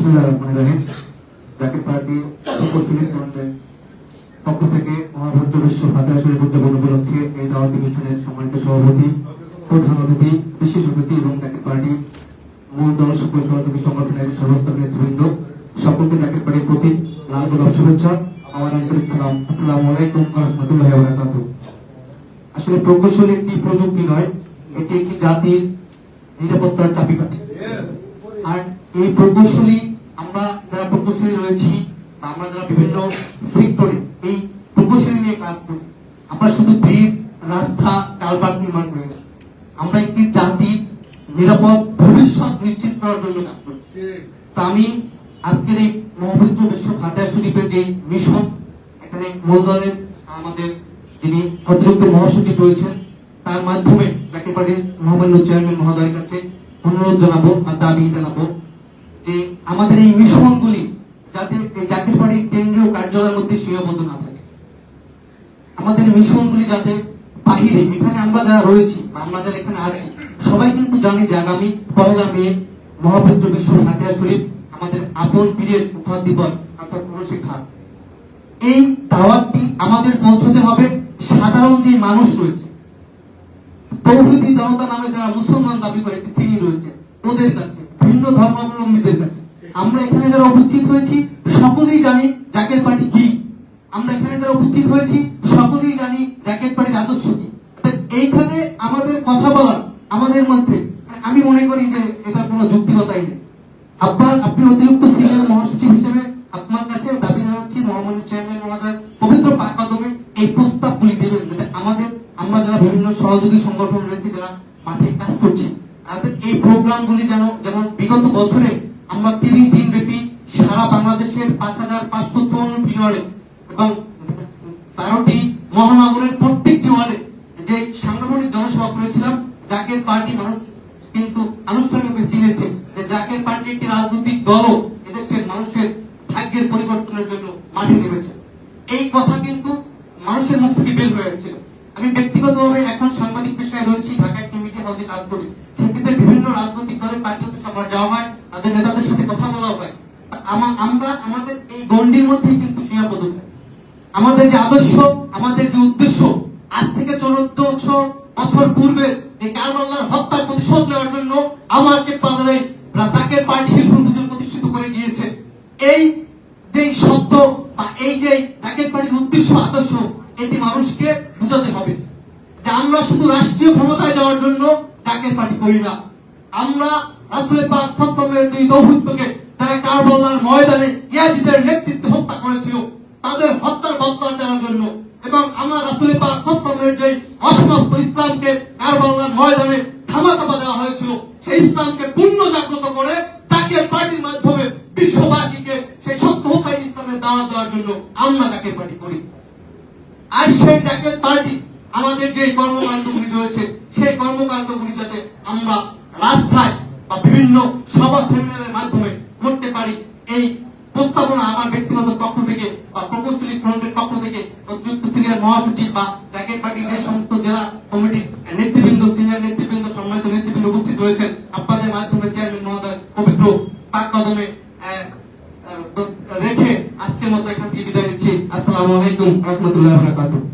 বিসমিল্লাহির জাতীয় পার্টি উপস্থিত পক্ষ থেকে মহাভদ্র বিশ্ব ফাতিহা শরীফ উদ্যাপন উপলক্ষে এই দাওয়াতি মিশনের সম্মানিত সভাপতি, প্রধান অতিথি, বিশেষ অতিথি এবং জাতীয় পার্টি মূল দল সকল সহযোগী সংগঠনের সর্বস্তর নেতৃবৃন্দ সকলকে জাতীয় পার্টির প্রতি লাল গোলাপ শুভেচ্ছা, আমার আন্তরিক সালাম। আসসালামু আলাইকুম ওয়া রাহমাতুল্লাহি ওয়া বারাকাতুহু। আসলে প্রকৌশলী একটি প্রযুক্তি নয়, এটি একটি জাতির নিরাপত্তার চাবিকাঠি। আর এই প্রকৌশলী আমরা যারা প্রকৌশলী রয়েছি, আমরা যারা বিভিন্ন সেক্টরে এই প্রকৌশলী নিয়ে কাজ করি, আমরা শুধু ব্রিজ, রাস্তা, কালভার্ট নির্মাণ করি না, আমরা একটি জাতির নিরাপদ ভবিষ্যৎ নিশ্চিত করার জন্য কাজ করি। তা আমি আজকের এই মহাপবিত্র বিশ্ব ফাতিহা শরীফের যে মিশন, এখানে মূল দলের আমাদের যিনি অতিরিক্ত মহাসচিব রয়েছেন, তার মাধ্যমে জাতীয় পার্টির মহামান্য চেয়ারম্যান মহোদয়ের কাছে অনুরোধ জানাবো আর দাবি জানাবো যে আমাদের এই মিশনগুলি যাতে এই জাতীয় পার্টির কেন্দ্রীয় কার্যালয়ের মধ্যে সীমাবদ্ধ না থাকে, আমাদের মিশনগুলি যাতে বাহিরে, এখানে আমরা যারা রয়েছি বা আমরা যারা এখানে আছি সবাই কিন্তু জানি যে আগামী 1 মে মহাপবিত্র বিশ্ব ফাতিহা শরীফ আমাদের আপন পীরের উপহার দিবস অর্থাৎ শিক্ষা আছে। এই দাওয়াতটি আমাদের পৌঁছতে হবে সাধারণ যে মানুষ রয়েছে, তৌহিদি জনতা নামে যারা মুসলমান দাবি করে একটি শ্রেণী রয়েছে, ওদের কাছে, ভিন্ন ধর্মাবলম্বীদের কাছে। আমরা এখানে যারা উপস্থিত হয়েছি সকলেই জানি জাকের পার্টি কি, আমরা এখানে যারা উপস্থিত হয়েছি সকলেই জানি জাকের পার্টির আদর্শ কি। এইখানে আমাদের কথা বলা আমাদের মধ্যে আমি মনে করি যে এটা কোনো যুক্তিকতাই নেই। আপনি অতিরিক্ত সিনিয়র মহাসচিব হিসেবে আপনার কাছে দাবি জানাচ্ছি মহামান্য চেয়ারম্যান মহোদয় পবিত্র পাক কদমে এই প্রস্তাবগুলি দেবেন, যাতে আমরা যারা বিভিন্ন সহযোগী সংগঠন রয়েছে, যারা মাঠে কাজ করছি, তাদের এই প্রোগ্রামগুলি যেমন বিগত বছরে আমরা 30 দিন ব্যাপী সারা বাংলাদেশের 5554 বিলিয়নে এবং 12টি মহানগরের প্রত্যেকটি ওয়ার্ডে যে সাংগঠনিক জনসভা করেছিলাম, জাকের পার্টি মানুষ কিন্তু আনুষ্ঠানিকভাবে চিনেছে যে জাকের পার্টি একটি রাজনৈতিক দলও এদেশের মানুষের ভাগ্যের পরিবর্তনের জন্য মাঠে নেমেছে। এই কথা কিন্তু মানুষের মুখ থেকে বের হয়ে যাচ্ছিল। আমি ব্যক্তিগতভাবে এখন সাংবাদিক পেশায় রয়েছি, ঢাকা একটি মিডিয়া হাউসে কাজ করি, সেক্ষেত্রে বিভিন্ন রাজনৈতিক দলের পার্টি অফিসে আমার যাওয়া হয়, তাদের নেতাদের সাথে কথা বলা হয়। আমরা আমাদের এই গণ্ডির মধ্যেই কিন্তু সীমাবদ্ধ থাকি। আমাদের যে আদর্শ, আমাদের যে উদ্দেশ্য, আজ থেকে 1400 বছর পূর্বে যে কারবালার হত্যার প্রতিশোধ নেওয়ার জন্য আমাকে পাদরে জাকের পার্টি হিলফুল হুজুর প্রতিষ্ঠিত করে গিয়েছে। এই যে সত্য বা এই যে জাকের পার্টির উদ্দেশ্য, আদর্শ, এটি মানুষকে বুঝাতে হবে যে আমরা শুধু রাষ্ট্রীয় ক্ষমতায় যাওয়ার জন্য জাকের পার্টি করি না। আমরা রাসূল পাক সাল্লাল্লাহু আলাইহি দৌহিত্রকে যারা কারবালার ময়দানে ইয়াজিদের নেতৃত্বে হত্যা করেছিল, তাদের হত্যার বদলা দেওয়ার জন্য, এবং আমার রাসূল পাক সাল্লাল্লাহু আলাইহি যে অসমাপ্ত ইসলামকে কারবালার ময়দানে ধামাচাপা দেওয়া হয়েছিল, সেই ইসলামকে পূর্ণ জাগ্রত করে জাকের পার্টির মাধ্যমে বিশ্ববাসীকে সেই সত্য হোসাইন ইসলামের দাওয়াত দেওয়ার জন্য আমরা জাকের পার্টি করি। আর সেই জাকের পার্টি আমাদের যে কর্মকাণ্ডগুলি রয়েছে, সেই কর্মকাণ্ডগুলি যাতে আমরা রাস্তায় বা বিভিন্ন সভা সেমিনারের মাধ্যমে করতে পারি, এই প্রস্তাবনা আমার ব্যক্তিগত পক্ষ থেকে বা প্রকৌশলী ফ্রন্টের পক্ষ থেকে অতিরিক্ত সিনিয়র মহাসচিব বা জাকের পার্টির যে সমস্ত জেলা কমিটির নেতৃবৃন্দ, সিনিয়র নেতৃবৃন্দ, সম্মানিত নেতৃবৃন্দ উপস্থিত রয়েছেন, আপনাদের মাধ্যমে চেয়ারম্যান মহোদয় পবিত্র পাক কদমে রেখে আজকের মতো এখান থেকে বিদায় নিচ্ছি। আসসালামু আলাইকুম ওয়া রাহমাতুল্লাহি ওয়া বারাকাতুহু।